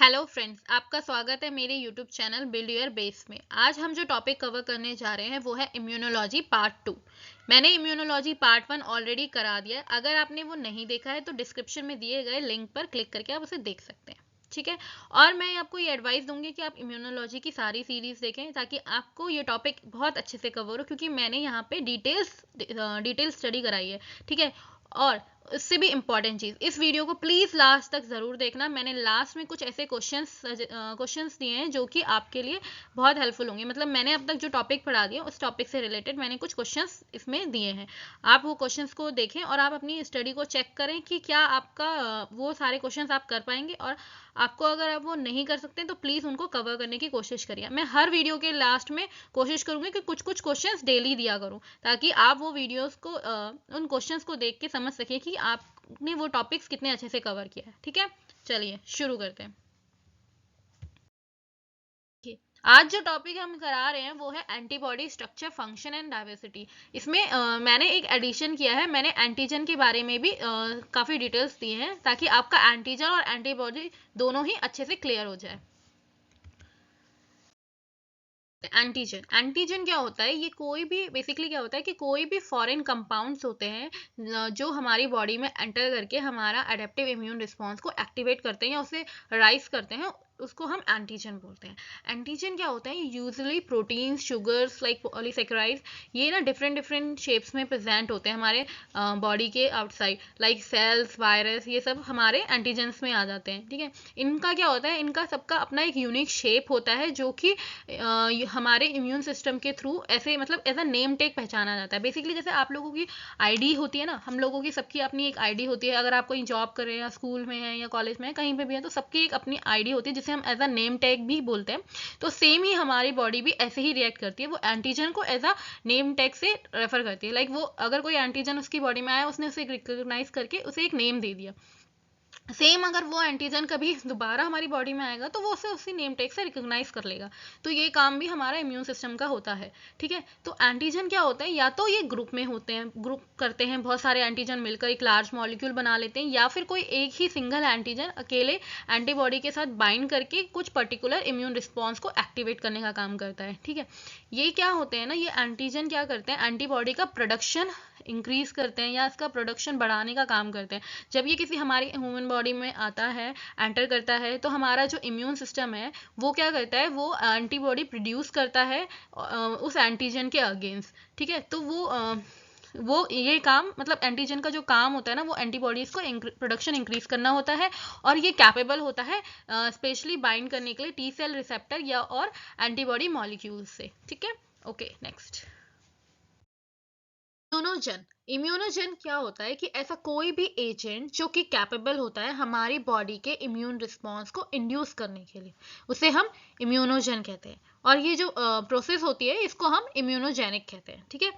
Hello friends, आपका स्वागत है मेरे YouTube channel build your base में। आज हम जो टॉपिक कवर करने जा रहे हैं वो है इम्यूनोलॉजी पार्ट 2। मैंने इम्यूनोलॉजी पार्ट 1 ऑलरेडी करा दिया है। अगर आपने वो नहीं देखा है तो डिस्क्रिप्शन में दिए गए लिंक पर क्लिक करके आप उसे देख सकते हैं। ठीक है। और मैं आपको ये एडवाइस दूंगी कि आप इम्यूनोलॉजी की सारी सीरीज देखें ताकि आपको ये टॉपिक बहुत अच्छे से कवर हो, क्योंकि मैंने यहाँ पे डिटेल स्टडी कराई है। ठीक है। और उससे भी इम्पॉर्टेंट चीज़, इस वीडियो को प्लीज़ लास्ट तक ज़रूर देखना। मैंने लास्ट में कुछ ऐसे क्वेश्चंस दिए हैं जो कि आपके लिए बहुत हेल्पफुल होंगे। मतलब मैंने अब तक जो टॉपिक पढ़ा दिया उस टॉपिक से रिलेटेड मैंने कुछ क्वेश्चंस इसमें दिए हैं। आप वो क्वेश्चंस को देखें और आप अपनी स्टडी को चेक करें कि क्या आपका वो सारे क्वेश्चंस आप कर पाएंगे। और आपको अगर आप वो नहीं कर सकते तो प्लीज़ उनको कवर करने की कोशिश करिए। मैं हर वीडियो के लास्ट में कोशिश करूँगी कि कुछ कुछ क्वेश्चंस डेली दिया करूँ, ताकि आप वो वीडियोस को उन क्वेश्चंस को देख के समझ सकें कि आपने वो टॉपिक्स कितने अच्छे से कवर किया है। ठीक है, चलिए शुरू करते हैं। आज जो टॉपिक हम करा रहे हैं वो है antibody structure, function and diversity. इसमें मैंने एक एडिशन किया है। मैंने एंटीजन के बारे में भी काफ़ी डिटेल्स दी हैं ताकि आपका एंटीजन और एंटीबॉडी दोनों ही अच्छे से क्लियर हो जाए। एंटीजन क्या होता है? ये कोई भी बेसिकली क्या होता है कि कोई भी फॉरेन कंपाउंड्स होते हैं जो हमारी बॉडी में एंटर करके हमारा एडेप्टिव इम्यून रिस्पॉन्स को एक्टिवेट करते हैं या उसे राइज करते हैं, उसको हम एंटीजन बोलते हैं। एंटीजन क्या होता है? Usually proteins, sugars like polysaccharides, ये ना डिफरेंट डिफरेंट शेप्स में प्रेजेंट होते हैं हमारे बॉडी के आउटसाइड, लाइक सेल्स, वायरस, ये सब हमारे एंटीजन्स में आ जाते हैं। ठीक है। इनका क्या होता है? इनका सबका अपना एक यूनिक शेप होता है जो कि हमारे इम्यून सिस्टम के थ्रू ऐसे मतलब एज अ नेम टेक पहचाना जाता है। बेसिकली जैसे आप लोगों की आईडी होती है ना, हम लोगों की सबकी अपनी एक आईडी होती है। अगर आप कोई जॉब कर रहे हैं या स्कूल में है या कॉलेज में है, कहीं पे भी है, तो सबकी एक अपनी आईडी होती है जिसे हम एज अ नेम टैग भी बोलते हैं। तो सेम ही हमारी बॉडी भी ऐसे ही रिएक्ट करती है। वो एंटीजन को एज अ नेम टैग से रेफर करती है। लाइक वो अगर कोई एंटीजन उसकी बॉडी में आया, उसने उसे रिकॉग्नाइज करके उसे एक नेम दे दिया। सेम अगर वो एंटीजन कभी दोबारा हमारी बॉडी में आएगा तो वो उसे उसी नेम टेग से रिकॉग्नाइज कर लेगा। तो ये काम भी हमारा इम्यून सिस्टम का होता है। ठीक है। तो एंटीजन क्या होता है? या तो ये ग्रुप में होते हैं, ग्रुप करते हैं, बहुत सारे एंटीजन मिलकर एक लार्ज मॉलिक्यूल बना लेते हैं, या फिर कोई एक ही सिंगल एंटीजन अकेले एंटीबॉडी के साथ बाइंड करके कुछ पर्टिकुलर इम्यून रिस्पॉन्स को एक्टिवेट करने का काम करता है। ठीक है। ये क्या होते हैं ना, ये एंटीजन क्या करते हैं? एंटीबॉडी का प्रोडक्शन इंक्रीज करते हैं या इसका प्रोडक्शन बढ़ाने का काम करते हैं। जब ये किसी हमारी ह्यूमन बॉडी में आता है, एंटर करता है, तो हमारा जो इम्यून सिस्टम है वो क्या करता है? वो एंटीबॉडी प्रोड्यूस करता है उस एंटीजन के अगेंस्ट। ठीक है। तो वो ये काम मतलब एंटीजन का जो काम होता है ना, वो एंटीबॉडीज को प्रोडक्शन इंक्रीज करना होता है। और ये कैपेबल होता है स्पेशली बाइंड करने के लिए टी सेल रिसेप्टर या और एंटीबॉडी मॉलिक्यूल्स से। ठीक है। Okay, next. इम्यूनोजन। इम्यूनोजन क्या होता है कि ऐसा कोई भी एजेंट जो कि कैपेबल होता है हमारी बॉडी के इम्यून रिस्पॉन्स को इंड्यूस करने के लिए, उसे हम इम्यूनोजन कहते हैं। और ये जो प्रोसेस होती है इसको हम इम्यूनोजेनिक कहते हैं। ठीक है।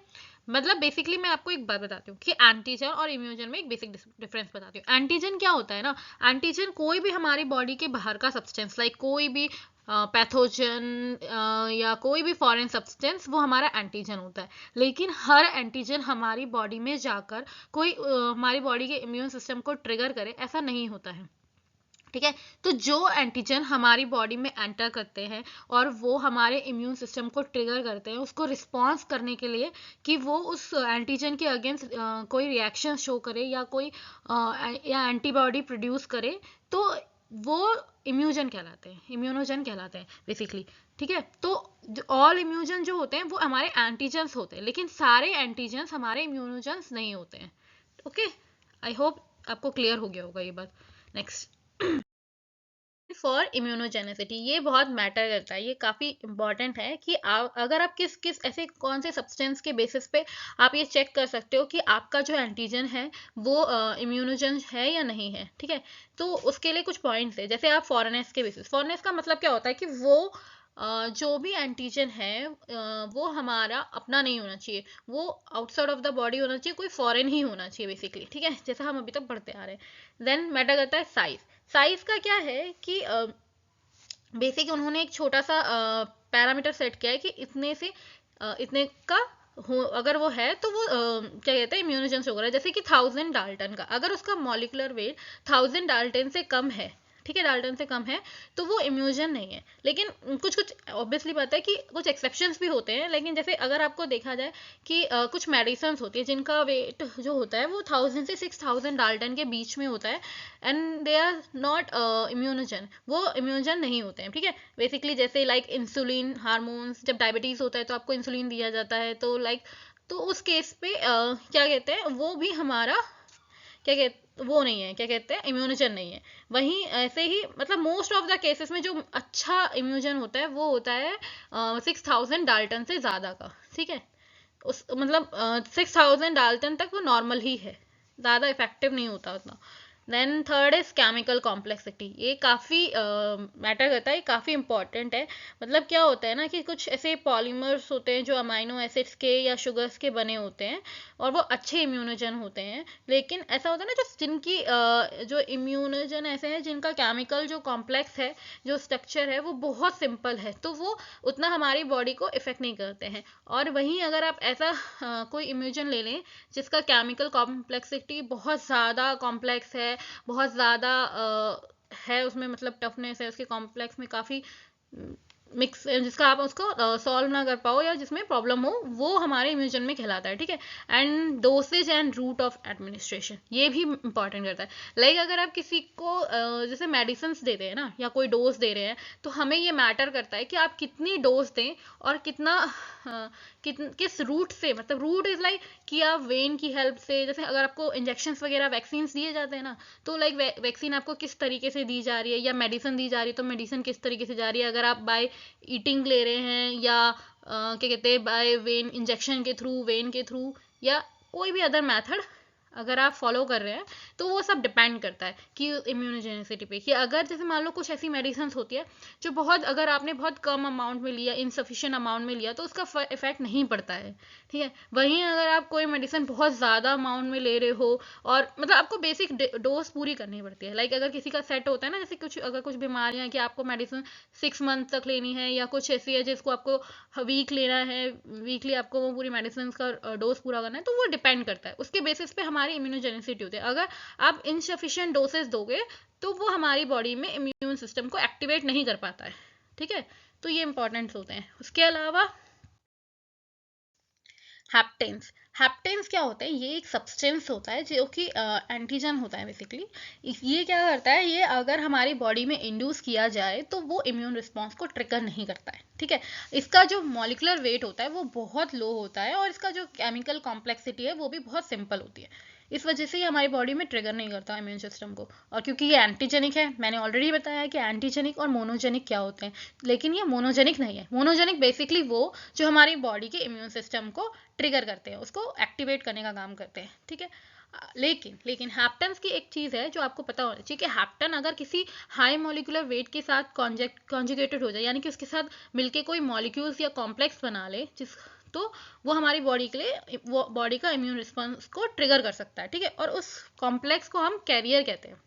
मतलब बेसिकली मैं आपको एक बात बताती हूँ कि एंटीजन और इम्यूनोजन में एक बेसिक डिफरेंस बताती हूँ। एंटीजन क्या होता है ना, एंटीजन कोई भी हमारी बॉडी के बाहर का सब्सटेंस, लाइक कोई भी पैथोजन या कोई भी फॉरेन सब्सटेंस, वो हमारा एंटीजन होता है। लेकिन हर एंटीजन हमारी बॉडी में जाकर कोई हमारी बॉडी के इम्यून सिस्टम को ट्रिगर करे, ऐसा नहीं होता है। ठीक है। तो जो एंटीजन हमारी बॉडी में एंटर करते हैं और वो हमारे इम्यून सिस्टम को ट्रिगर करते हैं उसको रिस्पॉन्स करने के लिए कि वो उस एंटीजन के अगेंस्ट कोई रिएक्शन शो करे या कोई या एंटीबॉडी प्रोड्यूस करे, तो वो इम्यूनोजन कहलाते हैं बेसिकली। ठीक है। तो ऑल इम्यूनोजन जो होते हैं वो हमारे एंटीजन्स होते हैं, लेकिन सारे एंटीजन्स हमारे इम्यूनोजन्स नहीं होते हैं। ओके, आई होप आपको क्लियर हो गया होगा ये बात। नेक्स्ट, फॉर इम्यूनोजेनेसिटी, ये बहुत मैटर करता है। ये काफ़ी इंपॉर्टेंट है कि अगर आप किस किस ऐसे कौन से सब्सटेंस के बेसिस पे आप ये चेक कर सकते हो कि आपका जो एंटीजन है वो इम्यूनोजन है या नहीं है। ठीक है। तो उसके लिए कुछ पॉइंट्स है। जैसे आप फॉरेनेस के बेसिस, फॉरेनेस का मतलब क्या होता है कि वो जो भी एंटीजन है वो हमारा अपना नहीं होना चाहिए, वो आउटसाइड ऑफ द बॉडी होना चाहिए, कोई फॉरेन ही होना चाहिए बेसिकली। ठीक है। जैसा हम अभी तक पढ़ते आ रहे हैं। देन मैटर करता है साइज। साइज का क्या है कि बेसिक उन्होंने एक छोटा सा पैरामीटर सेट किया है कि इतने से इतने का हो, अगर वो है तो वो क्या कहते हैं इम्यूनोजेन शो कर रहा है। जैसे कि 1000 डाल्टन का, अगर उसका मॉलिकुलर वेट 1000 डाल्टन से कम है ठीक है, डाल्टन से कम है, तो वो इम्यूजन नहीं है। लेकिन कुछ कुछ ऑब्वियसली पता है कि कुछ एक्सेप्शंस भी होते हैं, लेकिन जैसे अगर आपको देखा जाए कि कुछ मेडिसिन होती है जिनका वेट जो होता है वो 1000 से 6000 डाल्टन के बीच में होता है, and they are not immunogen, वो इम्यूनोजन नहीं होते हैं। ठीक है, बेसिकली जैसे लाइक इंसुलिन, हार्मोन्स, जब डायबिटीज होता है तो आपको इंसुलिन दिया जाता है, तो लाइक तो उस केस पे क्या कहते हैं, वो भी हमारा क्या कहते, वो नहीं है, क्या कहते हैं, इम्यूनोजन नहीं है। वहीं ऐसे ही मतलब मोस्ट ऑफ द केसेस में जो अच्छा इम्यूजन होता है वो होता है 6000 डाल्टन से ज़्यादा का। ठीक है, उस मतलब 6000 डाल्टन तक वो नॉर्मल ही है, ज़्यादा इफेक्टिव नहीं होता उतना। Then third is chemical complexity, ये काफ़ी मैटर करता है, काफ़ी इंपॉर्टेंट है। मतलब क्या होता है ना कि कुछ ऐसे पॉलीमर्स होते हैं जो अमाइनो एसिड्स के या शुगर्स के बने होते हैं और वो अच्छे इम्यूनोजन होते हैं, लेकिन ऐसा होता है ना जो जिनकी जो इम्यूनोजन ऐसे हैं जिनका केमिकल जो कॉम्प्लेक्स है, जो स्ट्रक्चर है वो बहुत सिंपल है, तो वो उतना हमारी बॉडी को इफेक्ट नहीं करते हैं। और वहीं अगर आप ऐसा कोई इम्यूजन ले लें जिसका केमिकल कॉम्प्लेक्सिटी बहुत ज़्यादा कॉम्प्लेक्स है, बहुत ज़्यादा है उसमें, मतलब टफनेस है उसके कॉम्प्लेक्स में काफ़ी मिक्स, जिसका आप उसको सॉल्व ना कर पाओ या जिसमें प्रॉब्लम हो, वो हमारे इम्यूजन में कहलाता है। ठीक है, and dosage and route of administration, ये भी इंपॉर्टेंट करता है। लाइक अगर आप किसी को जैसे मेडिसिन दे रहे हैं ना या कोई डोज दे रहे हैं, तो हमें ये मैटर करता है कि आप कितनी डोज दें और कितना किस रूट से, मतलब रूट इज लाइक कि आप वेन की हेल्प से, जैसे अगर आपको इंजेक्शन वगैरह वैक्सीन दिए जाते हैं ना, तो लाइक वैक्सीन आपको किस तरीके से दी जा रही है, या मेडिसिन दी जा रही है तो मेडिसिन किस तरीके से जा रही है। अगर आप बाय ईटिंग ले रहे हैं या क्या कहते हैं बाय वेन इंजेक्शन के थ्रू, वेन के थ्रू, या कोई भी अदर मेथड अगर आप फॉलो कर रहे हैं, तो वो सब डिपेंड करता है कि इम्यूनोजेनिसिटी पे, कि अगर जैसे मान लो कुछ ऐसी मेडिसिन होती है जो बहुत, अगर आपने बहुत कम अमाउंट में लिया, इनसफिशिएंट अमाउंट में लिया, तो उसका इफेक्ट नहीं पड़ता है। ठीक है, वहीं अगर आप कोई मेडिसिन बहुत ज़्यादा अमाउंट में ले रहे हो और मतलब आपको बेसिक डोज पूरी करनी पड़ती है। लाइक अगर किसी का सेट होता है ना, जैसे कुछ अगर कुछ बीमारियां कि आपको मेडिसिन 6 मंथ तक लेनी है, या कुछ ऐसी है जिसको आपको वीक लेना है, वीकली आपको वो पूरी मेडिसिन का डोज पूरा करना है, तो वो डिपेंड करता है, उसके बेसिस पे हमारी इम्यूनोजेनिसिटी होती है। अगर आप इनसफिशिएंट डोसेज दोगे तो वो हमारी बॉडी में इम्यून सिस्टम को एक्टिवेट नहीं कर पाता है। ठीक है, तो ये इंपॉर्टेंट होते हैं। उसके अलावा हैप्टेन्स, हैप्टेन्स क्या होता है, ये एक सब्सटेंस होता है जो कि एंटीजन होता है बेसिकली। ये क्या करता है, ये अगर हमारी बॉडी में इंड्यूस किया जाए तो वो इम्यून रिस्पॉन्स को ट्रिगर नहीं करता है। ठीक है, इसका जो मॉलिकुलर वेट होता है वो बहुत लो होता है और इसका जो केमिकल कॉम्प्लेक्सिटी है वो भी बहुत सिंपल होती है, इस वजह से ये हमारी बॉडी में ट्रिगर नहीं करता इम्यून सिस्टम को। और क्योंकि ये एंटीजेनिक है, मैंने ऑलरेडी बताया कि एंटीजेनिक और मोनोजेनिक क्या होते हैं, लेकिन ये मोनोजेनिक नहीं है। मोनोजेनिक बेसिकली वो जो हमारी बॉडी के इम्यून सिस्टम को ट्रिगर करते हैं, उसको एक्टिवेट करने का काम करते हैं। ठीक है, लेकिन हैप्टन्स की एक चीज़ है जो आपको पता होना चाहिए कि हैप्टन अगर किसी हाई मॉलिकुलर वेट के साथ कॉन्जुगेटेड हो जाए, यानी कि उसके साथ मिलके कोई मॉलिक्यूल्स या कॉम्प्लेक्स बना ले, जिस तो वो हमारी बॉडी के लिए, वो बॉडी का इम्यून रिस्पॉन्स को ट्रिगर कर सकता है। ठीक है, और उस कॉम्प्लेक्स को हम कैरियर कहते हैं।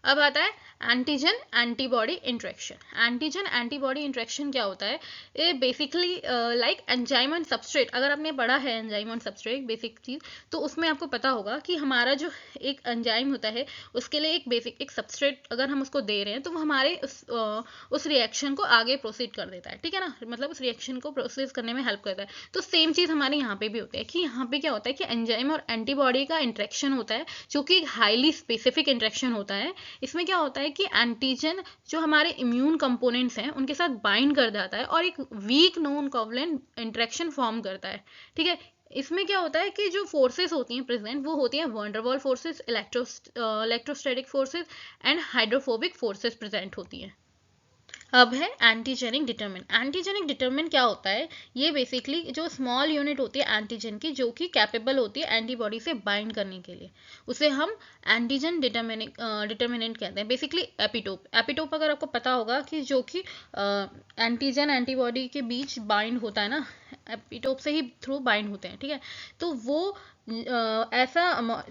अब आता है antigen antibody interaction. Antigen antibody interaction क्या होता है, ये basically like enzyme and substrate, अगर आपने पढ़ा है एंजाइम एंड सबस्ट्रेट बेसिक चीज़, तो उसमें आपको पता होगा कि हमारा जो एक एंजाइम होता है उसके लिए एक बेसिक एक सबस्ट्रेट अगर हम उसको दे रहे हैं तो वो हमारे उस रिएक्शन को आगे प्रोसीड कर देता है। ठीक है ना, मतलब उस रिएक्शन को प्रोसेस करने में हेल्प करता है। तो सेम चीज़ हमारे यहाँ पे भी होता है कि यहाँ पे क्या होता है कि एंजाइम और एंटीबॉडी का इंटरेक्शन होता है, जो कि हाईली स्पेसिफिक इंटरेक्शन होता है। इसमें क्या होता है कि एंटीजन जो हमारे इम्यून कंपोनेंट्स हैं उनके साथ बाइंड कर जाता है और एक weak non covalent interaction form करता है। ठीक है, इसमें क्या होता है कि जो फोर्सेस होती हैं प्रेजेंट, वो होती हैं वैन डर वाल forces, electrostatic forces and hydrophobic forces present होती हैं। अब है एंटीजेनिक डिटरमिन। एंटीजेनिक डिटरमिन क्या होता है, ये बेसिकली जो स्मॉल यूनिट होती है एंटीजन की, जो कि कैपेबल होती है एंटीबॉडी से बाइंड करने के लिए, उसे हम एंटीजन डिटरमिनेंट कहते हैं। बेसिकली एपिटोप, एपिटोप अगर आपको पता होगा कि जो कि एंटीजन एंटीबॉडी के बीच बाइंड होता है ना, एपिटोप से ही थ्रू बाइंड होते हैं। ठीक है, तो वो ऐसा,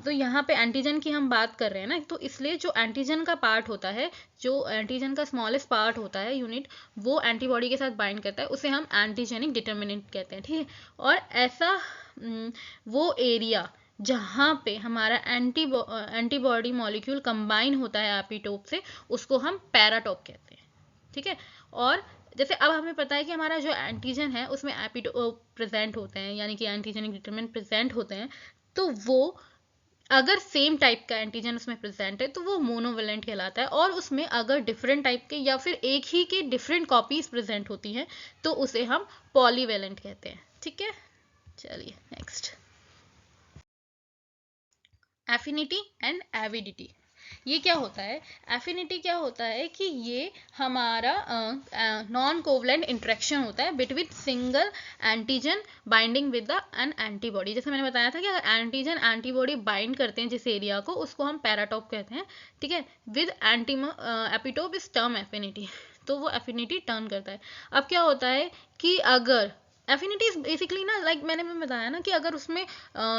तो यहाँ पे एंटीजन की हम बात कर रहे हैं ना, तो इसलिए जो एंटीजन का पार्ट होता है, जो एंटीजन का स्मॉलेस्ट पार्ट होता है यूनिट, वो एंटीबॉडी के साथ बाइंड करता है, उसे हम एंटीजेनिक डिटरमिनेंट कहते हैं। ठीक है, और ऐसा वो एरिया जहाँ पे हमारा एंटीबॉडी मॉलिक्यूल कंबाइन होता है एपिटोप से, उसको हम पैराटोप कहते हैं। ठीक है। और जैसे अब हमें पता है कि हमारा जो एंटीजन है उसमें एपिटोप प्रेजेंट होते हैं, यानी कि एंटीजेनिक डिटरमिनेंट प्रेजेंट होते हैं, तो वो अगर सेम टाइप का एंटीजन उसमें प्रेजेंट है तो वो मोनोवेलेंट कहलाता है, और उसमें अगर डिफरेंट टाइप के या फिर एक ही के डिफरेंट कॉपीज प्रेजेंट होती हैं तो उसे हम पॉलीवेलेंट कहते हैं। ठीक है, चलिए नेक्स्ट, एफिनिटी एंड एविडिटी। ये क्या होता है? एफिनिटी क्या होता है कि ये हमारा नॉन कोवलेंट इंटरेक्शन होता है between single antigen binding with the N antibody. जैसे मैंने बताया था कि अगर एंटीजन एंटीबॉडी बाइंड करते हैं जिस एरिया को, उसको हम पैराटोप कहते हैं। ठीक है। With epitope is term affinity, तो वो एफिनिटी टर्न करता है। अब क्या होता है कि अगर एफिनिटी इज बेसिकली ना, लाइक मैंने बताया ना कि अगर उसमें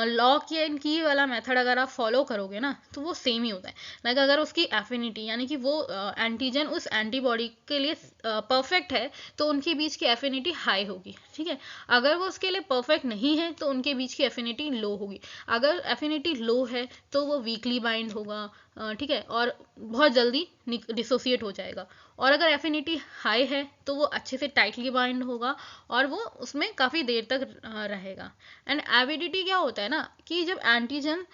लॉक या की वाला मेथड अगर आप फॉलो करोगे ना तो वो सेम ही होता है। लाइक अगर उसकी एफिनिटी यानी कि वो एंटीजन उस एंटीबॉडी के लिए परफेक्ट है तो उनके बीच की एफिनिटी हाई होगी। ठीक है। अगर वो उसके लिए परफेक्ट नहीं है तो उनके बीच की एफिनिटी लो होगी। अगर एफिनिटी लो है तो वो वीकली बाइंड होगा, ठीक है, और बहुत जल्दी डिसोसिएट हो जाएगा। और अगर एफिनिटी हाई है तो वो अच्छे से टाइटली बाइंड होगा और वो उसमें काफ़ी देर तक रहेगा। एंड एविडिटी क्या होता है ना कि जब antigen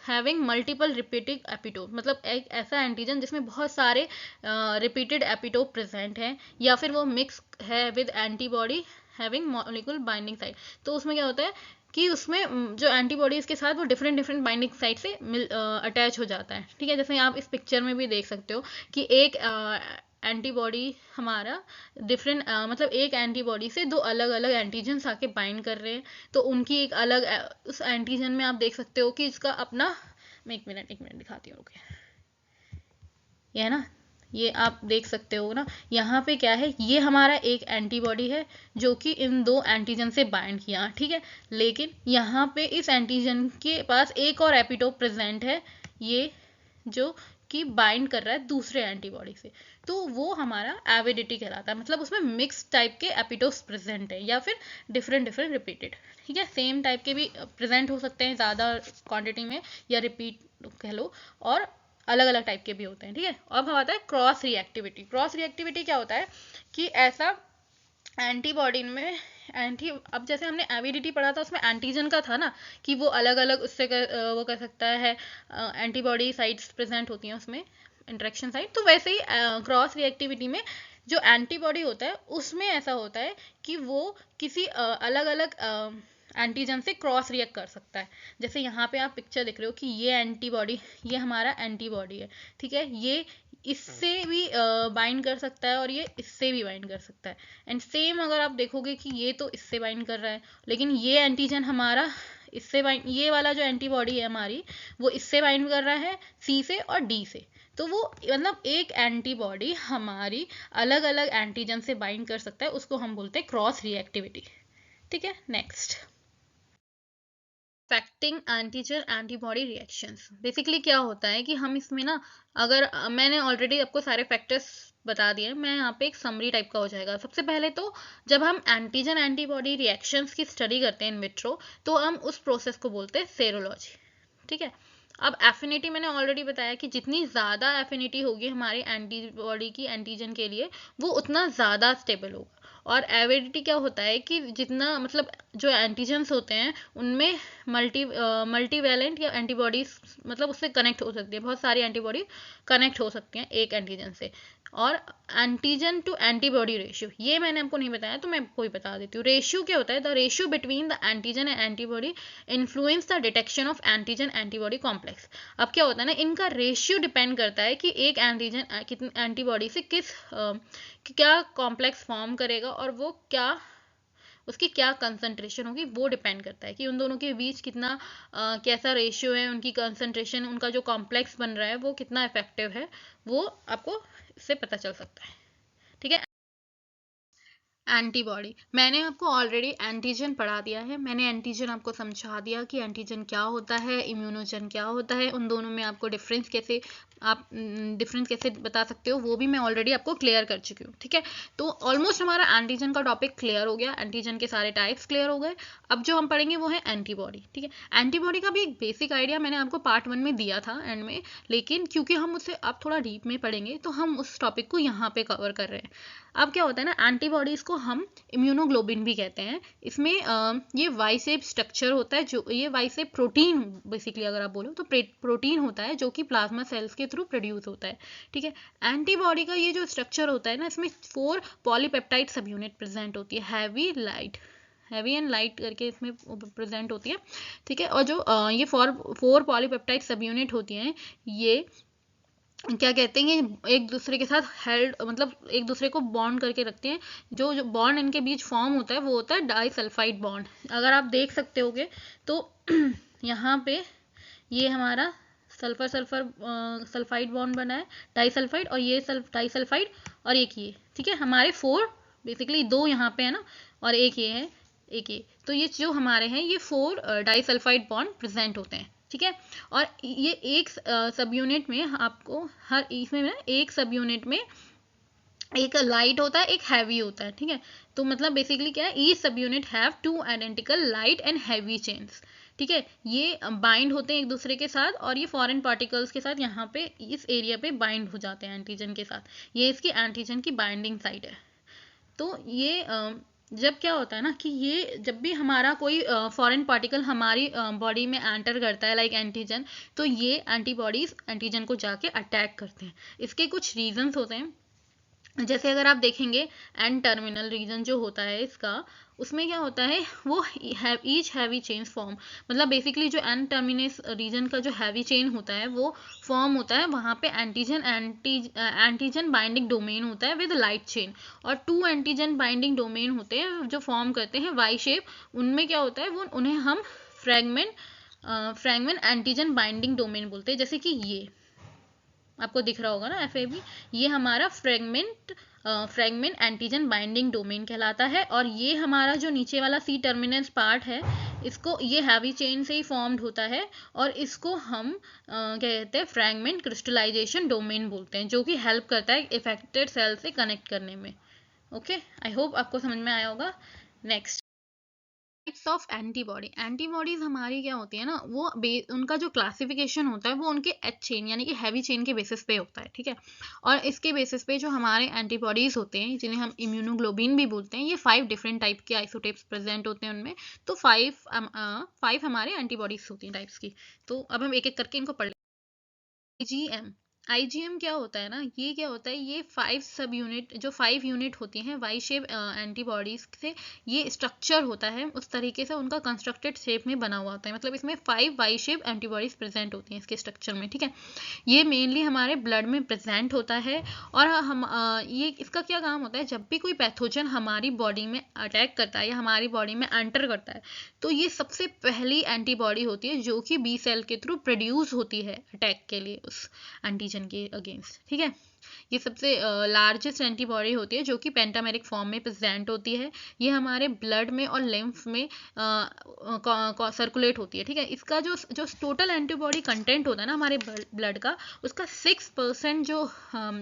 having multiple repeated epitope, मतलब एक ऐसा एंटीजन जिसमें बहुत सारे रिपीटेड एपिटोप प्रेजेंट हैं, या फिर वो मिक्स है with antibody having molecule binding site, तो उसमें क्या होता है कि उसमें जो एंटीबॉडीज के साथ वो डिफरेंट डिफरेंट बाइंडिंग साइट से अटैच हो जाता है। ठीक है। जैसे आप इस पिक्चर में भी देख सकते हो कि एक एंटीबॉडी हमारा डिफरेंट मतलब एक एंटीबॉडी से दो अलग अलग एंटीजन्स आके बाइंड कर रहे हैं, तो उनकी एक अलग उस एंटीजन में आप देख सकते हो कि इसका अपना, मैं एक मिनट दिखाती हूँ, रुके, ये है ना, ये आप देख सकते हो ना, यहाँ पे क्या है, ये हमारा एक एंटीबॉडी है जो कि इन दो एंटीजन से बाइंड किया। ठीक है। लेकिन यहाँ पे इस एंटीजन के पास एक और एपिटोप प्रेजेंट है, ये जो कि बाइंड कर रहा है दूसरे एंटीबॉडी से, तो वो हमारा एविडिटी कहलाता है। मतलब उसमें मिक्स टाइप के एपिटोप्स प्रेजेंट है या फिर डिफरेंट डिफरेंट रिपीटेड। ठीक है। सेम टाइप के भी प्रेजेंट हो सकते हैं ज़्यादा क्वांटिटी में, या रिपीट कह लो, और अलग अलग टाइप के भी होते हैं। ठीक है। अब हम आता है क्रॉस रिएक्टिविटी। क्रॉस रिएक्टिविटी क्या होता है कि ऐसा एंटीबॉडी में अब जैसे हमने एविडिटी पढ़ा था उसमें एंटीजन का था ना कि वो अलग अलग उससे वो कर सकता है, एंटीबॉडी साइट्स प्रेजेंट होती हैं उसमें, इंटरेक्शन साइट। तो वैसे ही क्रॉस रिएक्टिविटी में जो एंटीबॉडी होता है उसमें ऐसा होता है कि वो किसी अलग अलग एंटीजन से क्रॉस रिएक्ट कर सकता है। जैसे यहाँ पे आप पिक्चर देख रहे हो कि ये एंटीबॉडी, ये हमारा एंटीबॉडी है। ठीक है। ये इससे भी बाइंड कर सकता है और ये इससे भी बाइंड कर सकता है। एंड सेम अगर आप देखोगे कि ये तो इससे बाइंड कर रहा है, लेकिन ये एंटीजन हमारा इससे बाइंड, ये वाला जो एंटीबॉडी है हमारी वो इससे बाइंड कर रहा है सी से और डी से। तो वो मतलब एक एंटीबॉडी हमारी अलग अलग एंटीजन से बाइंड कर सकता है, उसको हम बोलते हैं क्रॉस रिएक्टिविटी। ठीक है। Next, affecting antigen antibody reactions. Basically क्या होता है कि हम इसमें ना, अगर मैंने ऑलरेडी आपको सारे फैक्टर्स बता दिए, मैं यहाँ पे एक समरी टाइप का हो जाएगा। सबसे पहले तो जब हम एंटीजन एंटीबॉडी रिएक्शंस की स्टडी करते हैं इन विट्रो, तो हम उस प्रोसेस को बोलते हैं सेरोलॉजी। ठीक है। अब एफिनिटी मैंने ऑलरेडी बताया कि जितनी ज़्यादा एफिनिटी होगी हमारी एंटीबॉडी की एंटीजन के लिए, वो उतना ज़्यादा स्टेबल होगा। और एविडिटी क्या होता है कि जितना मतलब जो एंटीजन्स होते हैं उनमें मल्टीवैलेंट या एंटीबॉडीज मतलब उससे कनेक्ट हो सकती है, बहुत सारी एंटीबॉडी कनेक्ट हो सकती हैं एक एंटीजन से। और एंटीजन टू एंटीबॉडी रेशियो, ये मैंने आपको नहीं बताया तो मैं आपको ही बता देती हूँ। रेशियो क्या होता है? The ratio between the antigen and antibody influence the detection of antigen antibody complex. अब क्या होता है ना, इनका रेशियो डिपेंड करता है कि एक एंटीजन कितनी एंटीबॉडी से किस क्या कॉम्प्लेक्स फॉर्म करेगा, और वो क्या उसकी क्या कंसंट्रेशन होगी, वो डिपेंड करता है कि उन दोनों के बीच कितना कैसा रेशियो है, उनकी कंसंट्रेशन, उनका जो कॉम्प्लेक्स बन रहा है वो कितना इफेक्टिव है, वो आपको इससे पता चल सकता है। ठीक है। एंटीबॉडी, मैंने आपको ऑलरेडी एंटीजन पढ़ा दिया है, मैंने एंटीजन आपको समझा दिया कि एंटीजन क्या होता है, इम्यूनोजन क्या होता है, उन दोनों में आपको डिफरेंस कैसे आप डिफरेंस कैसे बता सकते हो वो भी मैं ऑलरेडी आपको क्लियर कर चुकी हूँ, ठीक है। तो ऑलमोस्ट हमारा एंटीजन का टॉपिक क्लियर हो गया, एंटीजन के सारे टाइप्स क्लियर हो गए। अब जो हम पढ़ेंगे वो है एंटीबॉडी, ठीक है। एंटीबॉडी का भी एक बेसिक आइडिया मैंने आपको पार्ट 1 में दिया था एंड में, लेकिन क्योंकि हम उससे अब थोड़ा डीप में पढ़ेंगे तो हम उस टॉपिक को यहाँ पे कवर कर रहे हैं। अब क्या होता है ना, एंटीबॉडीज़ को हम इम्यूनोग्लोबिन भी कहते हैं। इसमें ये वाई शेप स्ट्रक्चर होता है, जो ये वाई शेप प्रोटीन बेसिकली अगर आप बोलो तो प्रोटीन होता है जो कि प्लाज्मा सेल्स के थ्रू प्रोड्यूस होता है, ठीक है। एंटीबॉडी का ये जो स्ट्रक्चर होता है ना, इसमें 4 पॉलीपेप्टाइड सब यूनिट प्रेजेंट होती है, हैवी एंड लाइट करके इसमें प्रेजेंट होती है, ठीक है। और जो ये 4 पॉलीपेप्टाइड सब यूनिट होती हैं, ये क्या कहते हैं, ये एक दूसरे के साथ हेल्ड मतलब एक दूसरे को बॉन्ड करके रखते हैं। जो बॉन्ड इनके बीच फॉर्म होता है वो होता है डाइसल्फाइड बॉन्ड। अगर आप देख सकते होगे तो यहाँ पे ये हमारा सल्फर सल्फाइड बॉन्ड बना है, डाइसल्फाइड, और ये डाइसल्फाइड और एक ये, ठीक है। हमारे 4 बेसिकली 2 यहाँ पे है ना और एक ये है, एक ये, तो ये जो हमारे हैं ये 4 डाइसल्फाइड बॉन्ड प्रेजेंट होते हैं, ठीक है। और ये एक सब यूनिट में आपको हर इसमें ना एक सब यूनिट में एक लाइट होता है, एक हैवी होता है, ठीक है। तो मतलब बेसिकली क्या है, ईच सब unit have 2 identical light and heavy chains, ठीक है। ये बाइंड होते हैं एक दूसरे के साथ और ये फॉरेन पार्टिकल्स के साथ यहाँ पे इस एरिया पे बाइंड हो जाते हैं एंटीजन के साथ। ये इसकी एंटीजन की बाइंडिंग साइट है। तो ये जब क्या होता है ना कि ये जब भी हमारा कोई फॉरेन पार्टिकल हमारी बॉडी में एंटर करता है लाइक एंटीजन, तो ये एंटीबॉडीज एंटीजन को जाके अटैक करते हैं। इसके कुछ रीजंस होते हैं, जैसे अगर आप देखेंगे एंड टर्मिनल रीजन जो होता है इसका, उसमें क्या होता है, वो ईच हैवी चेन फॉर्म, मतलब बेसिकली जो एंड टर्मिनस रीजन का जो हैवी चेन होता है वो फॉर्म होता है, वहाँ पे एंटीजन बाइंडिंग डोमेन होता है विद लाइट चेन, और 2 एंटीजन बाइंडिंग डोमेन होते हैं जो फॉर्म करते हैं वाई शेप। उनमें क्या होता है, वो उन्हें हम फ्रैगमेंट एंटीजन बाइंडिंग डोमेन बोलते हैं। जैसे कि ये आपको दिख रहा होगा ना FAB, ये हमारा फ्रेगमेंट एंटीजन बाइंडिंग डोमेन कहलाता है। और ये हमारा जो नीचे वाला C टर्मिनस पार्ट है, इसको ये हैवी चेन से ही फॉर्म्ड होता है और इसको हम क्या कहते हैं, फ्रैगमेंट क्रिस्टलाइजेशन डोमेन बोलते हैं, जो कि हेल्प करता है इफेक्टेड सेल से कनेक्ट करने में। ओके, आई होप आपको समझ में आया होगा। नेक्स्ट, टाइप्स ऑफ एंटीबॉडीज हमारी क्या होती है ना, वो उनका जो क्लासिफिकेशन होता है वो उनके एच चेन यानी कि हैवी चेन के बेसिस पे होता है, ठीक है। और इसके बेसिस पे जो हमारे एंटीबॉडीज होते हैं जिन्हें हम इम्यूनोग्लोबिन भी बोलते हैं, ये 5 डिफरेंट टाइप के आइसोटेप्स प्रेजेंट होते हैं उनमें। तो 5 हमारे एंटीबॉडीज होती हैं टाइप्स की। तो अब हम एक एक करके इनको पढ़ लें। आईजीएम क्या होता है ना, ये क्या होता है, ये 5 यूनिट होती हैं वाई शेप एंटीबॉडीज से। ये स्ट्रक्चर होता है उस तरीके से, उनका कंस्ट्रक्टेड शेप में बना हुआ होता है, मतलब इसमें 5 वाई शेप एंटीबॉडीज प्रेजेंट होती हैं इसके स्ट्रक्चर में, ठीक है। ये मेनली हमारे ब्लड में प्रेजेंट होता है। और हम ये इसका क्या काम होता है, जब भी कोई पैथोजन हमारी बॉडी में अटैक करता है या हमारी बॉडी में एंटर करता है, तो ये सबसे पहली एंटीबॉडी होती है जो कि बी सेल के थ्रू प्रोड्यूस होती है अटैक के लिए उस एंटीजन के अगेंस्ट, ठीक है। ये सबसे लार्जेस्ट एंटीबॉडी होती है जो कि पेंटामेरिक फॉर्म में प्रेजेंट होती है। ये हमारे ब्लड में और लिम्फ में सर्कुलेट होती है, ठीक है। इसका जो टोटल एंटीबॉडी कंटेंट होता है ना हमारे ब्लड का, उसका 6% जो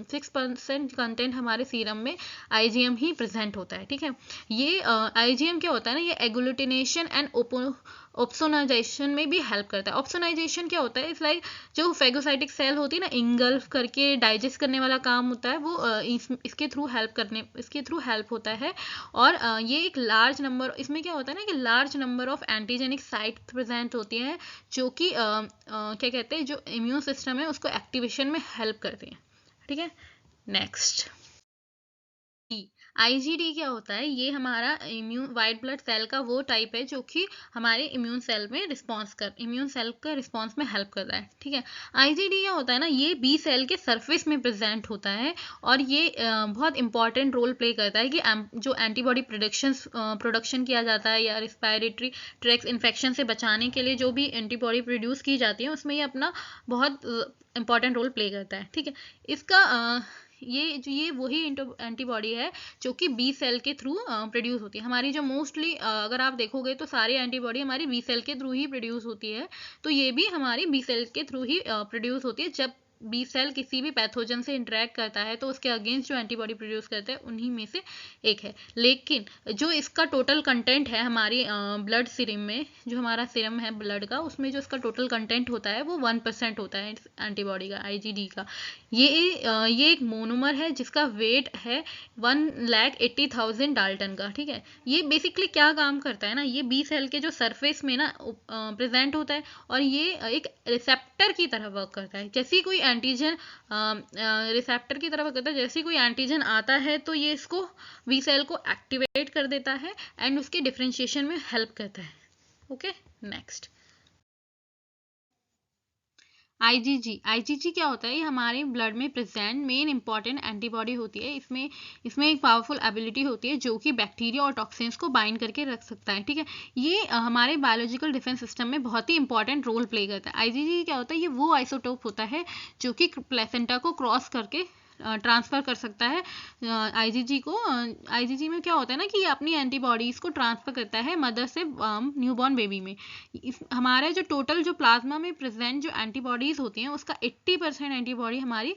6% कंटेंट हमारे सीरम में आईजीएम ही प्रेजेंट होता है, ठीक है। ये आईजीएम क्या होता है ना, ये एग्लूटिनेशन एंड ऑप्सोनाइजेशन में भी हेल्प करता है। ऑप्सोनाइजेशन क्या होता है, इस लाइक जो फेगोसाइटिक सेल होती है ना, इंगल्फ करके डाइजेस्ट करने वाला काम होता है, वो इसके थ्रू हेल्प होता है। और ये एक लार्ज नंबर, इसमें क्या होता है ना कि large number of antigenic site present होती हैं जो कि क्या कहते हैं, जो इम्यून सिस्टम है उसको एक्टिवेशन में हेल्प करती हैं, ठीक है। नेक्स्ट, आईजीडी क्या होता है, ये हमारा वाइट ब्लड सेल का वो टाइप है जो कि हमारे इम्यून सेल का रिस्पॉन्स में हेल्प कर रहा है, ठीक है। आईजीडी क्या होता है ना, ये बी सेल के सरफेस में प्रेजेंट होता है और ये बहुत इंपॉर्टेंट रोल प्ले करता है कि जो एंटीबॉडी प्रोडक्शन किया जाता है या रिस्पायरेटरी ट्रैक्ट इन्फेक्शन से बचाने के लिए जो भी एंटीबॉडी प्रोड्यूस की जाती है, उसमें ये अपना बहुत इंपॉर्टेंट रोल प्ले करता है, ठीक है। इसका ये वही एंटीबॉडी है जो कि बी सेल के थ्रू प्रोड्यूस होती है। हमारी जो मोस्टली अगर आप देखोगे तो सारी एंटीबॉडी हमारी बी सेल के थ्रू ही प्रोड्यूस होती है, तो ये भी हमारी बी सेल के थ्रू ही प्रोड्यूस होती है जब बी सेल किसी भी पैथोजन से इंटरेक्ट करता है तो उसके अगेंस्ट जो एंटीबॉडी प्रोड्यूस करते हैं उन्हीं में से एक है। लेकिन जो इसका टोटल कंटेंट है हमारी ब्लड सीरम में, जो हमारा सीरम है ब्लड का, उसमें जो इसका टोटल कंटेंट होता है वो 1% होता है एंटीबॉडी का, आईजीडी का। ये एक मोनोमर है जिसका वेट है 1,80,000 डाल्टन का। ठीक है, ये बेसिकली क्या काम करता है ना, ये बी सेल के जो सरफेस में ना प्रेजेंट होता है और ये एक रिसेप्टर की तरह वर्क करता है। जैसे कोई एंटीजन रिसेप्टर की तरह वर्क करता है, जैसे कोई एंटीजन आता है तो ये इसको बी सेल को एक्टिवेट कर देता है एंड उसके डिफरेंशिएशन में हेल्प करता है। ओके, नेक्स्ट आईजीजी क्या होता है? ये हमारे ब्लड में प्रेजेंट मेन इंपॉर्टेंट एंटीबॉडी होती है। इसमें एक पावरफुल एबिलिटी होती है जो कि बैक्टीरिया और टॉक्सिन्स को बाइंड करके रख सकता है। ठीक है, ये हमारे बायोलॉजिकल डिफेंस सिस्टम में बहुत ही इंपॉर्टेंट रोल प्ले करता है। आईजीजी क्या होता है? ये वो आइसोटोप होता है जो कि प्लेसेंटा को क्रॉस करके ट्रांसफ़र कर सकता है आईजीजी को। आईजीजी में क्या होता है ना कि ये अपनी एंटीबॉडीज़ को ट्रांसफ़र करता है मदर से न्यूबॉर्न बेबी में। हमारे जो टोटल जो प्लाज्मा में प्रेजेंट जो एंटीबॉडीज़ होती हैं उसका 80% एंटीबॉडी हमारी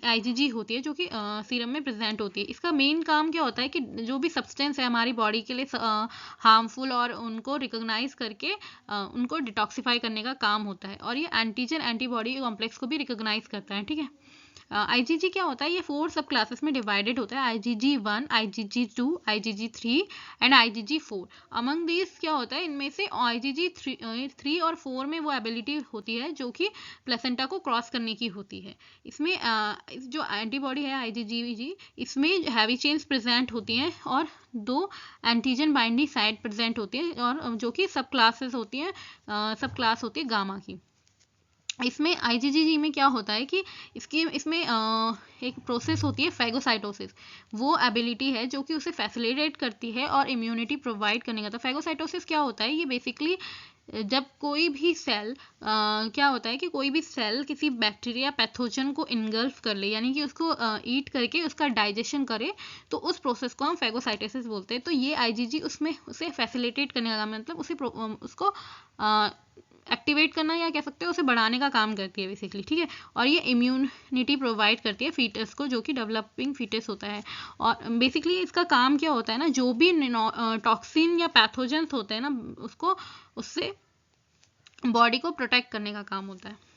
आईजीजी होती है जो कि सीरम में प्रेजेंट होती है। इसका मेन काम क्या होता है कि जो भी सब्सटेंस है हमारी बॉडी के लिए हार्मफुल और उनको रिकोगनाइज करके उनको डिटॉक्सिफाई करने का काम होता है, और ये एंटीजन एंटीबॉडी कॉम्प्लेक्स को भी रिकोगनाइज करता है। ठीक है, आईजीजी क्या होता है? ये 4 सब क्लासेस में डिवाइडेड होता है, IgG1, IgG2, IgG3 and IgG4। Among these क्या होता है? इनमें से IgG3 और 4 में वो एबिलिटी होती है जो कि प्लेसेंटा को क्रॉस करने की होती है। इसमें जो एंटीबॉडी है IgG, इसमें हैवी चेन्स प्रेजेंट होती हैं और 2 एंटीजन बाइंडिंग साइट प्रेजेंट होती है, और जो कि सब क्लासेस होती हैं, सब क्लास होती है गामा की। इसमें आईजीजी में क्या होता है कि इसमें एक प्रोसेस होती है फैगोसाइटोसिस। वो एबिलिटी है जो कि उसे फैसिलिटेट करती है और इम्यूनिटी प्रोवाइड करने का। तो फैगोसाइटोसिस क्या होता है? ये बेसिकली जब कोई भी सेल क्या होता है कि कोई भी सेल किसी बैक्टीरिया पैथोजन को इनगल्फ कर ले, यानी कि उसको ईट करके उसका डाइजेशन करे, तो उस प्रोसेस को हम फैगोसाइटोसिस बोलते हैं। तो ये आईजीजी उसमें उसे फैसिलिटेट करने का, मतलब उसको एक्टिवेट करना या कह सकते हैं उसे बढ़ाने का काम करती है बेसिकली। ठीक है, और ये इम्यूनिटी प्रोवाइड करती है फीटस को, जो कि डेवलपिंग फीटस होता है। और बेसिकली इसका काम क्या होता है ना, जो भी टॉक्सिन या पैथोजेंस होते हैं ना, उससे बॉडी को प्रोटेक्ट करने का काम होता है।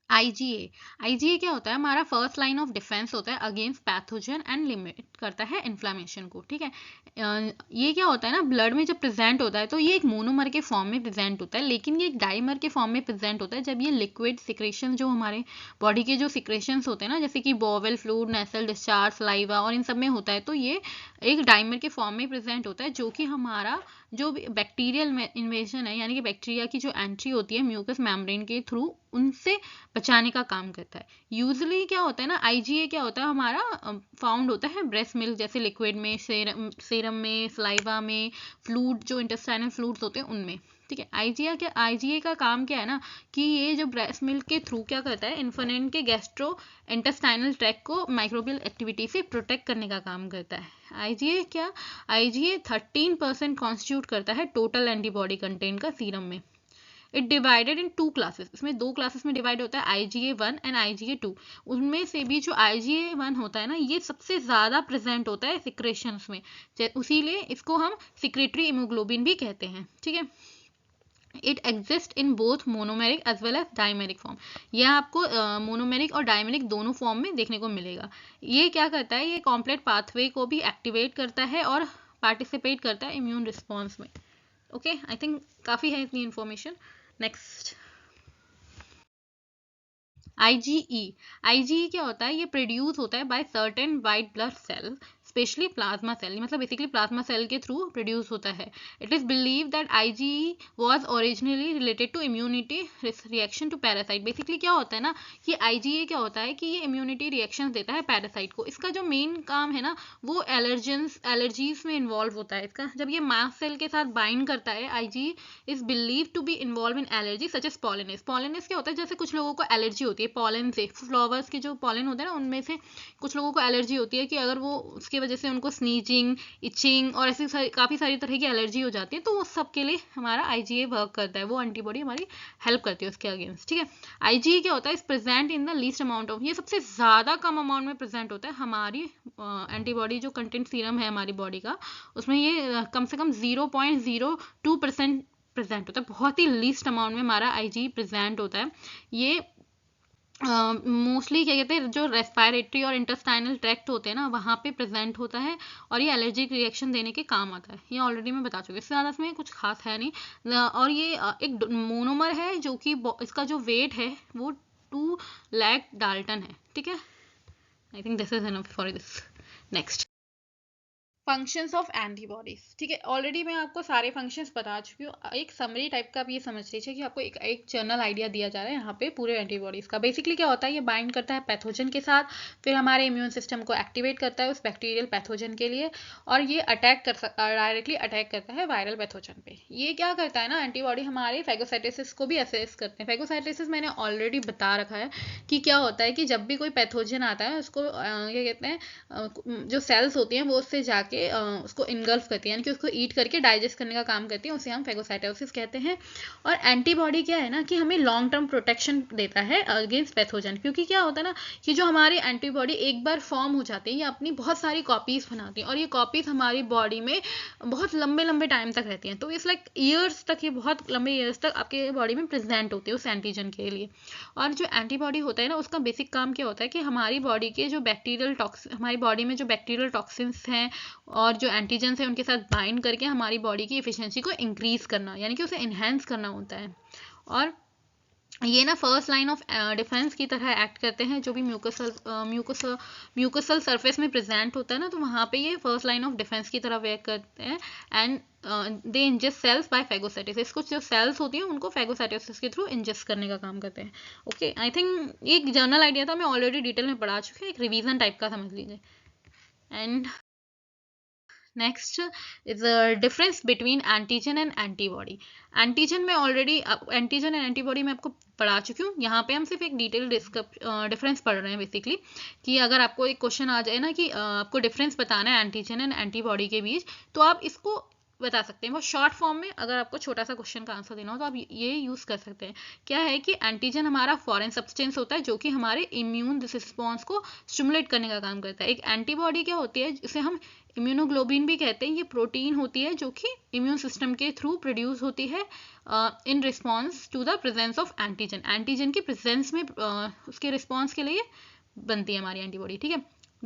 आईजीए क्या होता है? हमारा फर्स्ट लाइन ऑफ डिफेंस होता है अगेंस्ट पैथोजन एंड लिमिट करता है इन्फ्लामेशन को। ठीक है, ये क्या होता है ना, ब्लड में जब प्रेजेंट होता है तो ये एक मोनोमर के फॉर्म में प्रेजेंट होता है, लेकिन ये एक डाइमर के फॉर्म में प्रेजेंट होता है जब ये लिक्विड सिक्रेशन, जो हमारे बॉडी के जो सिक्रेशंस होते हैं ना, जैसे कि बोवेल फ्लूइड, नेसल डिस्चार्ज, सलाइवा और इन सब में होता है, तो ये एक डाइमर के फॉर्म में प्रेजेंट होता है, जो कि हमारा जो बैक्टीरियल इन्वेजन है, यानी कि बैक्टीरिया की जो एंट्री होती है म्यूकस मेम्ब्रेन के थ्रू, उनसे बचाने का काम करता है। यूजुअली क्या होता है ना, आईजीए क्या होता है हमारा फाउंड होता है ब्रेस्ट मिल्क जैसे लिक्विड में, सेरम में, सलाइवा में, फ्लूइड जो इंटेस्टाइनल फ्लूइड्स होते हैं उनमें। ठीक है, आईजीए का काम क्या है ना कि ये जो ब्रेस्ट मिल्क के थ्रू क्या करता है, इन्फेंट के गैस्ट्रो इंटेस्टाइनल ट्रैक्ट को माइक्रोबियल एक्टिविटी से प्रोटेक्ट करने का काम करता है। आईजीए 13% कॉन्स्टिट्यूट करता है टोटल एंटीबॉडी कंटेंट का सीरम में। इट डिवाइडेड इन 2 क्लासेस, इसमें 2 क्लासेस में डिवाइड होता है, IgA1 एंड IgA2। उनमें से भी जो IgA1 होता है ना, ये सबसे ज़्यादा प्रेजेंट होता है सिक्रेशंस में, उसीलिए इसको हम सिक्रेटरी हीमोग्लोबिन भी कहते हैं। ठीक है, it exist in both monomeric as well as dimeric form. यह आपको मोनोमेरिक और डाइमेरिक दोनों फॉर्म में देखने को मिलेगा। ये क्या करता है? ये कॉम्प्लेक्स पाथवे को भी एक्टिवेट करता है और पार्टिसिपेट करता है इम्यून रिस्पॉन्स में। ओके, आई थिंक काफ़ी है इतनी इन्फॉर्मेशन। नेक्स्ट, IgE क्या होता है? ये प्रोड्यूस होता है by certain white blood cell, specially plasma cell, मतलब बेसिकली प्लाज्मा सेल के थ्रू प्रोड्यूस होता है। It is believe that IgE was originally related to immunity reaction to parasite. Basically क्या होता है ना कि IgE क्या होता है कि ये इम्यूनिटी रिएक्शन देता है पैरासाइट को। इसका जो मेन काम है ना वो एलर्जीज में इन्वॉल्व होता है। इसका जब ये मास्ट सेल के साथ बाइंड करता है, IgE is believe to be involve in allergy such as pollens. Pollens क्या होता है? जैसे कुछ लोगों को एलर्जी होती है पॉलन से, फ्लावर्स के जो पॉलन होते हैं ना, उनमें से कुछ लोगों को एलर्जी होती है कि अगर वो उसकी वजह से उनको स्नीजिंग, इचिंग और ऐसी काफ़ी सारी तरह की एलर्जी हो जाती है, तो वो सब के लिए हमारा IgA वर्क करता है, वो एंटीबॉडी हमारी हेल्प करती है उसके अगेंस्ट, ठीक है। IgA क्या होता है, is present in the least amount of, ये सबसे ज़्यादा कम अमाउंट में प्रेजेंट होता है हमारी एंटीबॉडी जो कंटेंट सीरम है हमारी बॉडी का, उसमें ये कम से कम 0.02% प्रेजेंट होता है, बहुत ही लीस्ट अमाउंट में हमारा IgE प्रेजेंट होता है। ये मोस्टली क्या कहते हैं, जो रेस्पिरेटरी और इंटेस्टाइनल ट्रैक्ट होते हैं ना, वहाँ पे प्रेजेंट होता है और ये एलर्जिक रिएक्शन देने के काम आता है। ये ऑलरेडी मैं बता चुकी हूँ, इससे ज़्यादा इसमें कुछ खास है नहीं। और ये एक मोनोमर है जो कि इसका जो वेट है वो 2 लाख डाल्टन है, ठीक है। I think this is enough for this. Next, functions of antibodies, ठीक है। ऑलरेडी मैं आपको सारे फंक्शंस बता चुकी हूँ। एक समरी टाइप का आप ये समझ लीजिए कि आपको एक जनरल आइडिया दिया जा रहा है यहाँ पे पूरे एंटीबॉडीज का। बेसिकली क्या होता है, ये बाइंड करता है पैथोजन के साथ, फिर हमारे इम्यून सिस्टम को एक्टिवेट करता है उस बैक्टीरियल पैथोजन के लिए, और ये डायरेक्टली अटैक करता है वायरल पैथोजन पे। ये क्या करता है ना, एंटीबॉडी हमारे फैगोसाइटोसिस को भी असेस करते हैं। फैगोसाइटोसिस मैंने ऑलरेडी बता रखा है कि क्या होता है कि जब भी कोई पैथोजन आता है उसको क्या कहते हैं, जो सेल्स होती हैं वो उससे जाके उसको इनगल्फ करती है, यानी कि उसको ईट करके डाइजेस्ट करने का काम करती है, उसे हम फैगोसाइटोसिस कहते हैं। और एंटीबॉडी क्या है ना कि हमें लॉन्ग टर्म प्रोटेक्शन देता है अगेंस्ट पैथोजन, क्योंकि क्या होता है ना कि जो हमारी एंटीबॉडी एक बार फॉर्म हो जाती है, ये अपनी बहुत सारी कॉपीज बनाती है और ये कॉपीज हमारी बॉडी में बहुत लंबे लंबे टाइम तक रहती हैं। तो इस लाइक ईयर्स तक, ये बहुत लंबे ईयर्स तक आपके बॉडी में प्रेजेंट होती है उस एंटीजन के लिए। और जो एंटीबॉडी होता है ना, उसका बेसिक काम क्या होता है कि हमारी बॉडी के जो हमारी बॉडी में जो बैक्टीरियल टॉक्सिन्स हैं और जो एंटीजन्स हैं उनके साथ बाइंड करके हमारी बॉडी की एफिशिएंसी को इंक्रीज करना, यानी कि उसे इन्हेंस करना होता है। और ये ना फर्स्ट लाइन ऑफ डिफेंस की तरह एक्ट करते हैं। जो भी म्यूकोसल सरफेस में प्रेजेंट होता है ना, तो वहाँ पे ये फर्स्ट लाइन ऑफ डिफेंस की तरह वर्क करते हैं। And they ingest cells by phagocytosis, कुछ जो सेल्स होती हैं उनको फैगोसाइटोसिस के थ्रू इंजेस्ट करने का काम करते हैं। ओके, आई थिंक एक जनरल आइडिया था, मैं ऑलरेडी डिटेल में पढ़ा चुकी हूँ, एक रिवीजन टाइप का समझ लीजिए। And next is the difference between antigen and antibody. Antigen में ऑलरेडी एंटीजन एंड एंटीबॉडी में आपको पढ़ा चुकी हूँ। यहाँ पे हम सिर्फ एक डिटेल डिफरेंस पढ़ रहे हैं बेसिकली, कि अगर आपको एक क्वेश्चन आ जाए ना कि आपको डिफरेंस बताना है एंटीजन एंड एंटीबॉडी के बीच, तो आप इसको बता सकते हैं। वो शॉर्ट फॉर्म में अगर आपको छोटा सा क्वेश्चन का आंसर देना हो तो आप ये यूज़ कर सकते हैं। क्या है कि एंटीजन हमारा फॉरेन सब्सटेंस होता है जो कि हमारे इम्यून रिस्पॉन्स को स्टिमुलेट करने का काम करता है। एक एंटीबॉडी क्या होती है, जिसे हम इम्यूनोग्लोबिन भी कहते हैं, ये प्रोटीन होती है जो कि इम्यून सिस्टम के थ्रू प्रोड्यूस होती है in response to the presence of antigen. Antigen की प्रेजेंस में उसके रिस्पॉन्स के लिए बनती है हमारी एंटीबॉडी, ठीक है।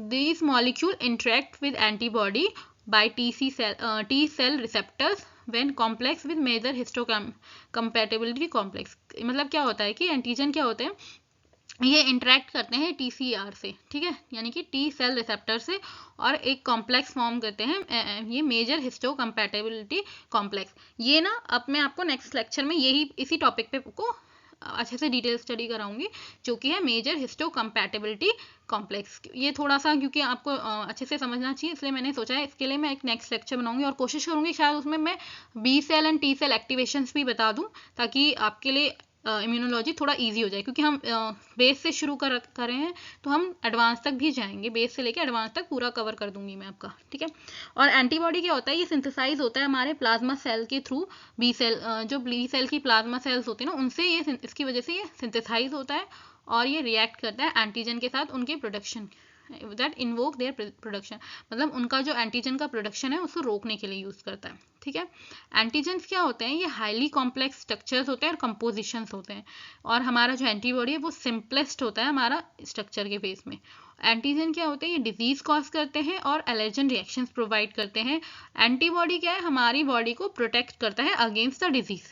These molecule interact with antibody by T cell receptors when complex with major histocompatibility complex। मतलब क्या होता है कि एंटीजन क्या होते हैं, ये इंटरेक्ट करते हैं TCR से, ठीक है, यानी कि टी सेल रिसेप्टर से, और एक कॉम्प्लेक्स फॉर्म करते हैं, ये मेजर हिस्टोकम्पैटिबिलिटी कॉम्प्लेक्स। ये ना अब मैं आपको नेक्स्ट लेक्चर में इसी टॉपिक पे को अच्छे से डिटेल स्टडी कराऊंगी, जो कि है मेजर हिस्टोकम्पैटिबिलिटी कॉम्प्लेक्स। ये थोड़ा सा क्योंकि आपको अच्छे से समझना चाहिए, इसलिए मैंने सोचा है इसके लिए मैं एक नेक्स्ट लेक्चर बनाऊंगी, और कोशिश करूंगी शायद उसमें मैं B cell and T cell activations भी बता दूं, ताकि आपके लिए इम्यूनोलॉजी थोड़ा इजी हो जाए। क्योंकि हम बेस से शुरू कर रहे हैं, तो हम एडवांस तक भी जाएंगे, बेस से लेकर एडवांस तक पूरा कवर कर दूंगी मैं आपका, ठीक है। और एंटीबॉडी क्या होता है, ये सिंथेसाइज होता है हमारे प्लाज्मा सेल के थ्रू। बी सेल, जो बी सेल की प्लाज्मा सेल्स होती है ना, उनसे ये इसकी वजह से ये सिंथेसाइज होता है, और ये रिएक्ट करता है एंटीजन के साथ उनके production, that invoke their production, मतलब उनका जो एंटीजन का प्रोडक्शन है उसको रोकने के लिए यूज़ करता है, ठीक है। एंटीजन्स क्या होते हैं, ये हाईली कॉम्प्लेक्स स्ट्रक्चर्स होते हैं और कंपोजिशंस होते हैं, और हमारा जो एंटीबॉडी है वो सिंपलेस्ट होता है हमारा स्ट्रक्चर के फेस में। एंटीजन क्या होते हैं, ये डिजीज कॉज करते हैं और एलर्जन रिएक्शंस प्रोवाइड करते हैं। एंटीबॉडी क्या है, हमारी बॉडी को प्रोटेक्ट करता है against the disease.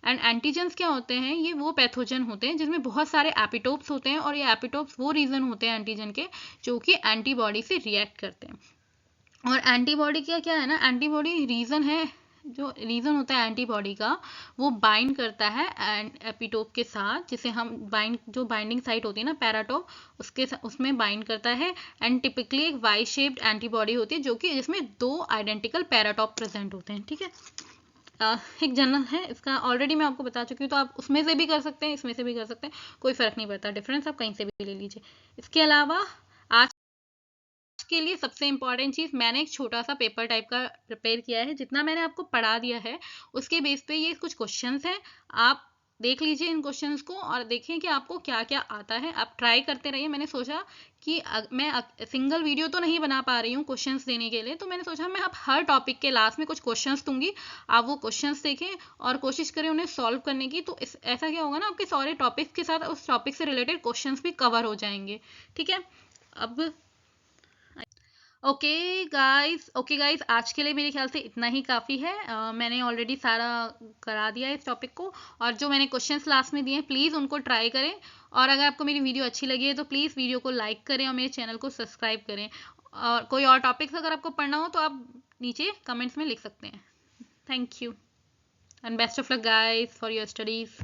And antigens क्या होते हैं, ये वो पैथोजन होते हैं जिसमें बहुत सारे एपिटोप्स होते हैं, और ये एपिटोप्स वो रीजन होते हैं एंटीजन के जो कि एंटीबॉडी से रिएक्ट करते हैं। और एंटीबॉडी क्या है ना, एंटीबॉडी रीजन है, जो रीजन होता है एंटीबॉडी का, वो बाइंड करता है एपिटोप के साथ, जिसे हम जो बाइंडिंग साइट होती है ना पैराटोप, उसमें बाइंड करता है। एंड टिपिकली एक वाई शेप्ड एंटीबॉडी होती है जो कि जिसमें 2 आइडेंटिकल पैराटोप प्रेजेंट होते हैं, ठीक है। एक जनरल है इसका, ऑलरेडी मैं आपको बता चुकी हूँ, तो आप उसमें से भी कर सकते हैं, इसमें से भी कर सकते हैं, कोई फर्क नहीं पड़ता, डिफरेंस आप कहीं से भी ले लीजिए। इसके अलावा आज के लिए सबसे इम्पॉर्टेंट चीज़, मैंने एक छोटा सा पेपर टाइप का प्रिपेयर किया है, जितना मैंने आपको पढ़ा दिया है उसके बेस पे ये कुछ क्वेश्चंस हैं, आप देख लीजिए इन क्वेश्चंस को और देखें कि आपको क्या क्या आता है, आप ट्राई करते रहिए। मैंने सोचा कि मैं सिंगल वीडियो तो नहीं बना पा रही हूँ क्वेश्चंस देने के लिए, तो मैंने सोचा मैं आप हर टॉपिक के लास्ट में कुछ क्वेश्चंस दूंगी, आप वो क्वेश्चंस देखें और कोशिश करें उन्हें सॉल्व करने की। तो ऐसा क्या होगा ना, आपके सारे टॉपिक्स के साथ उस टॉपिक से रिलेटेड क्वेश्चंस भी कवर हो जाएंगे। ठीक है, अब ओके गाइस, आज के लिए मेरे ख्याल से इतना ही काफ़ी है। मैंने ऑलरेडी सारा करा दिया है इस टॉपिक को, और जो मैंने क्वेश्चंस लास्ट में दिए हैं प्लीज़ उनको ट्राई करें, और अगर आपको मेरी वीडियो अच्छी लगी है तो प्लीज़ वीडियो को लाइक करें और मेरे चैनल को सब्सक्राइब करें। और कोई और टॉपिक्स अगर आपको पढ़ना हो तो आप नीचे कमेंट्स में लिख सकते हैं। Thank you and best of luck guys for your studies.